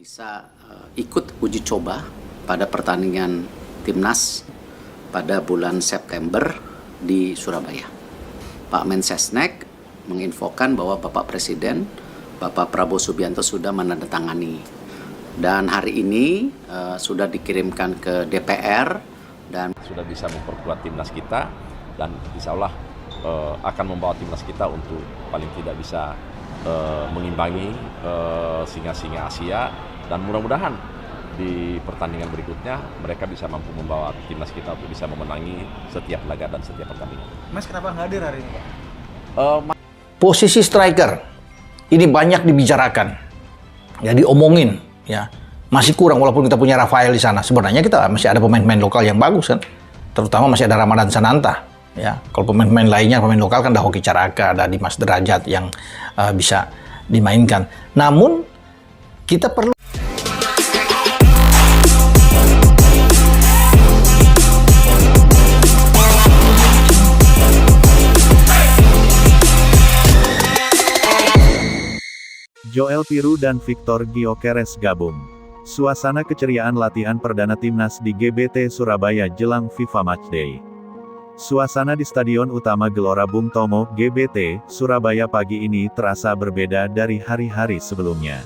bisa ikut uji coba pada pertandingan Timnas pada bulan September di Surabaya. Pak Mensesnek menginfokan bahwa Bapak Presiden, Bapak Prabowo Subianto sudah menandatangani. Dan hari ini sudah dikirimkan ke DPR dan sudah bisa memperkuat Timnas kita dan insya Allah akan membawa Timnas kita untuk paling tidak bisa mengimbangi singa-singa Asia, dan mudah-mudahan di pertandingan berikutnya mereka bisa mampu membawa Timnas kita untuk bisa memenangi setiap laga dan setiap pertandingan. Mas, kenapa nggak hadir hari ini, Pak? Posisi striker ini banyak dibicarakan, ya diomongin, ya masih kurang walaupun kita punya Rafael di sana. Sebenarnya kita masih ada pemain-pemain lokal yang bagus kan, terutama masih ada Ramadan Sananta. Ya, kalau pemain-pemain lainnya, pemain lokal kan ada Hoki Caraka, ada Dimas Derajat yang bisa dimainkan. Namun kita perlu Joel Piru dan Victor Gyökeres gabung. Suasana keceriaan latihan perdana Timnas di GBT Surabaya jelang FIFA Matchday. Suasana di Stadion Utama Gelora Bung Tomo, GBT, Surabaya pagi ini terasa berbeda dari hari-hari sebelumnya.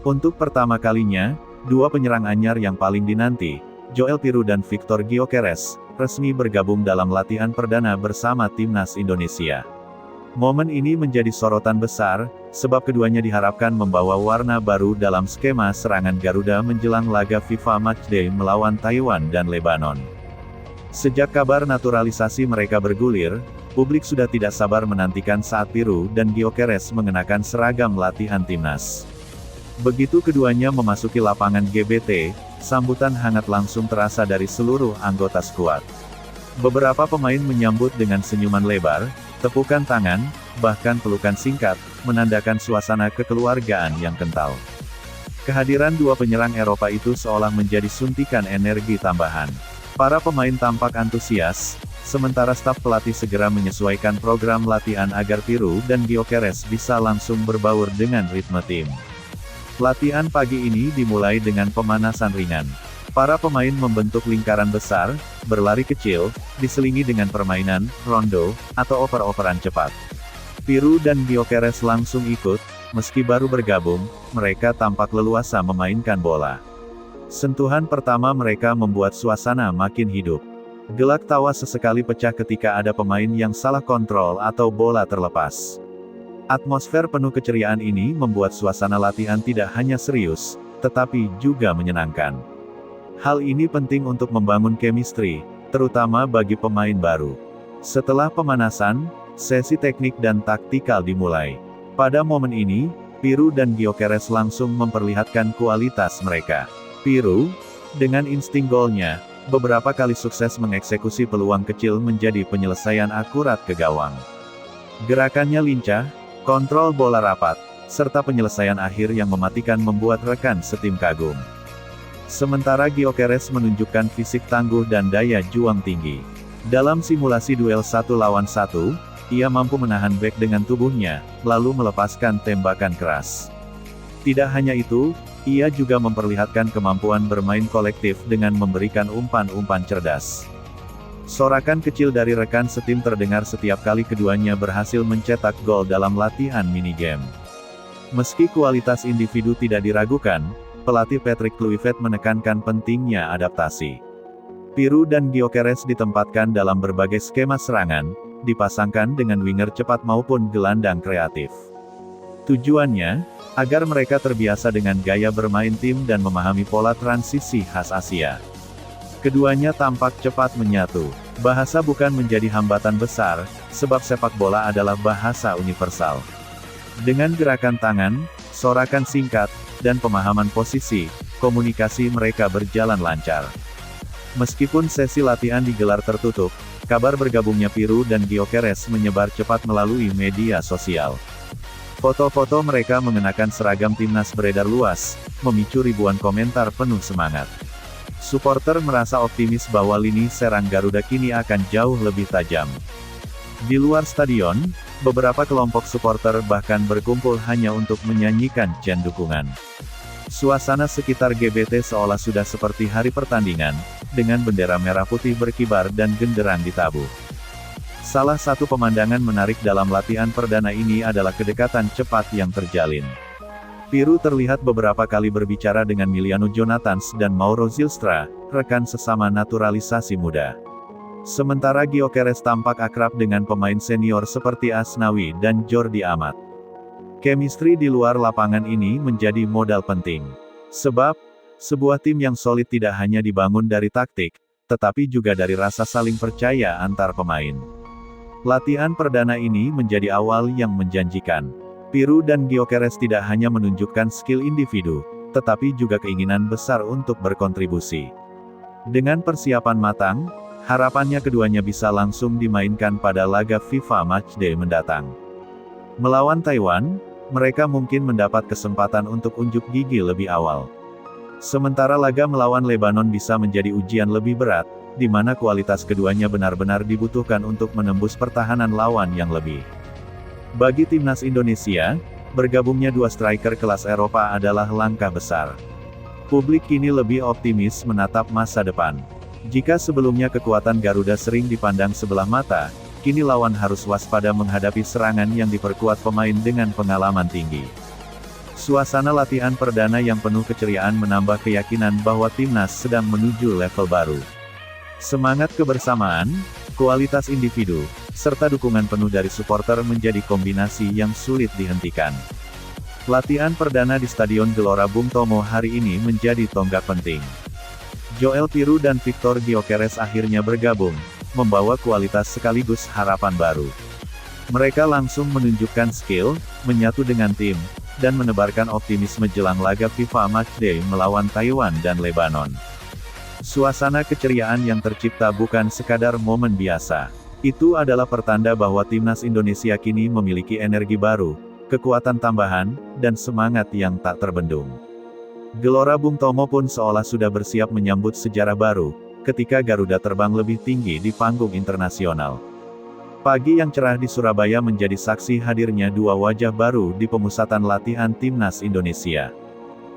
Untuk pertama kalinya, dua penyerang anyar yang paling dinanti, Joel Piru dan Victor Gyökeres, resmi bergabung dalam latihan perdana bersama Timnas Indonesia. Momen ini menjadi sorotan besar, sebab keduanya diharapkan membawa warna baru dalam skema serangan Garuda menjelang laga FIFA Matchday melawan Taiwan dan Lebanon. Sejak kabar naturalisasi mereka bergulir, publik sudah tidak sabar menantikan saat Piru dan Gyökeres mengenakan seragam latihan Timnas. Begitu keduanya memasuki lapangan GBT, sambutan hangat langsung terasa dari seluruh anggota skuad. Beberapa pemain menyambut dengan senyuman lebar, tepukan tangan, bahkan pelukan singkat, menandakan suasana kekeluargaan yang kental. Kehadiran dua penyerang Eropa itu seolah menjadi suntikan energi tambahan. Para pemain tampak antusias, sementara staf pelatih segera menyesuaikan program latihan agar Piru dan Gyökeres bisa langsung berbaur dengan ritme tim. Latihan pagi ini dimulai dengan pemanasan ringan. Para pemain membentuk lingkaran besar, berlari kecil, diselingi dengan permainan rondo atau oper-operan cepat. Piru dan Gyökeres langsung ikut, meski baru bergabung, mereka tampak leluasa memainkan bola. Sentuhan pertama mereka membuat suasana makin hidup. Gelak tawa sesekali pecah ketika ada pemain yang salah kontrol atau bola terlepas. Atmosfer penuh keceriaan ini membuat suasana latihan tidak hanya serius, tetapi juga menyenangkan. Hal ini penting untuk membangun chemistry, terutama bagi pemain baru. Setelah pemanasan, sesi teknik dan taktikal dimulai. Pada momen ini, Piru dan Gyökeres langsung memperlihatkan kualitas mereka. Piru, dengan insting golnya, beberapa kali sukses mengeksekusi peluang kecil menjadi penyelesaian akurat ke gawang. Gerakannya lincah, kontrol bola rapat, serta penyelesaian akhir yang mematikan membuat rekan setim kagum. Sementara Gyökeres menunjukkan fisik tangguh dan daya juang tinggi. Dalam simulasi duel 1 lawan 1, ia mampu menahan bek dengan tubuhnya, lalu melepaskan tembakan keras. Tidak hanya itu, ia juga memperlihatkan kemampuan bermain kolektif dengan memberikan umpan-umpan cerdas. Sorakan kecil dari rekan setim terdengar setiap kali keduanya berhasil mencetak gol dalam latihan minigame. Meski kualitas individu tidak diragukan, pelatih Patrick Kluivert menekankan pentingnya adaptasi. Piru dan Gyökeres ditempatkan dalam berbagai skema serangan, dipasangkan dengan winger cepat maupun gelandang kreatif. Tujuannya, agar mereka terbiasa dengan gaya bermain tim dan memahami pola transisi khas Asia. Keduanya tampak cepat menyatu. Bahasa bukan menjadi hambatan besar, sebab sepak bola adalah bahasa universal. Dengan gerakan tangan, sorakan singkat, dan pemahaman posisi, komunikasi mereka berjalan lancar. Meskipun sesi latihan digelar tertutup, kabar bergabungnya Piru dan Gyökeres menyebar cepat melalui media sosial. Foto-foto mereka mengenakan seragam Timnas beredar luas, memicu ribuan komentar penuh semangat. Suporter merasa optimis bahwa lini serang Garuda kini akan jauh lebih tajam. Di luar stadion, beberapa kelompok suporter bahkan berkumpul hanya untuk menyanyikan chant dukungan. Suasana sekitar GBT seolah sudah seperti hari pertandingan, dengan bendera merah putih berkibar dan genderang ditabuh. Salah satu pemandangan menarik dalam latihan perdana ini adalah kedekatan cepat yang terjalin. Piru terlihat beberapa kali berbicara dengan Miliano Jonathans dan Mauro Zylstra, rekan sesama naturalisasi muda. Sementara Gyökeres tampak akrab dengan pemain senior seperti Asnawi dan Jordi Amat. Chemistry di luar lapangan ini menjadi modal penting. Sebab, sebuah tim yang solid tidak hanya dibangun dari taktik, tetapi juga dari rasa saling percaya antar pemain. Latihan perdana ini menjadi awal yang menjanjikan. Piru dan Gyökeres tidak hanya menunjukkan skill individu, tetapi juga keinginan besar untuk berkontribusi. Dengan persiapan matang, harapannya keduanya bisa langsung dimainkan pada laga FIFA Matchday mendatang. Melawan Taiwan, mereka mungkin mendapat kesempatan untuk unjuk gigi lebih awal. Sementara laga melawan Lebanon bisa menjadi ujian lebih berat, di mana kualitas keduanya benar-benar dibutuhkan untuk menembus pertahanan lawan yang lebih. Bagi timnas Indonesia, bergabungnya dua striker kelas Eropa adalah langkah besar. Publik kini lebih optimis menatap masa depan. Jika sebelumnya kekuatan Garuda sering dipandang sebelah mata, kini lawan harus waspada menghadapi serangan yang diperkuat pemain dengan pengalaman tinggi. Suasana latihan perdana yang penuh keceriaan menambah keyakinan bahwa timnas sedang menuju level baru. Semangat kebersamaan, kualitas individu, serta dukungan penuh dari supporter menjadi kombinasi yang sulit dihentikan. Latihan perdana di Stadion Gelora Bung Tomo hari ini menjadi tonggak penting. Joel Piru dan Victor Gyökeres akhirnya bergabung, membawa kualitas sekaligus harapan baru. Mereka langsung menunjukkan skill, menyatu dengan tim, dan menebarkan optimisme jelang laga FIFA Matchday melawan Taiwan dan Lebanon. Suasana keceriaan yang tercipta bukan sekadar momen biasa. Itu adalah pertanda bahwa timnas Indonesia kini memiliki energi baru, kekuatan tambahan, dan semangat yang tak terbendung. Gelora Bung Tomo pun seolah sudah bersiap menyambut sejarah baru, ketika Garuda terbang lebih tinggi di panggung internasional. Pagi yang cerah di Surabaya menjadi saksi hadirnya dua wajah baru di pemusatan latihan timnas Indonesia.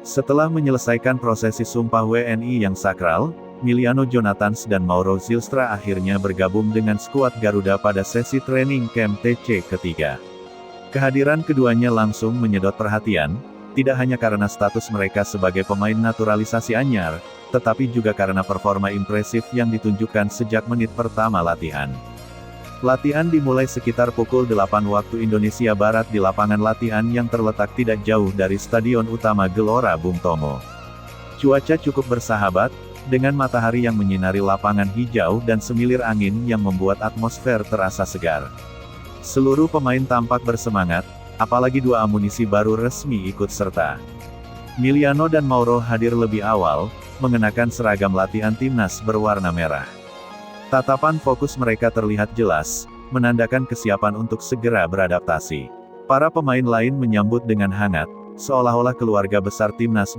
Setelah menyelesaikan prosesi sumpah WNI yang sakral, Miliano Jonathans dan Mauro Zylstra akhirnya bergabung dengan skuad Garuda pada sesi training camp TC ketiga. Kehadiran keduanya langsung menyedot perhatian, tidak hanya karena status mereka sebagai pemain naturalisasi anyar, tetapi juga karena performa impresif yang ditunjukkan sejak menit pertama latihan. Latihan dimulai sekitar pukul 8 waktu Indonesia Barat di lapangan latihan yang terletak tidak jauh dari Stadion Utama Gelora Bung Tomo. Cuaca cukup bersahabat, dengan matahari yang menyinari lapangan hijau dan semilir angin yang membuat atmosfer terasa segar. Seluruh pemain tampak bersemangat, apalagi dua amunisi baru resmi ikut serta. Miliano dan Mauro hadir lebih awal, mengenakan seragam latihan timnas berwarna merah. Tatapan fokus mereka terlihat jelas, menandakan kesiapan untuk segera beradaptasi. Para pemain lain menyambut dengan hangat, seolah-olah keluarga besar timnas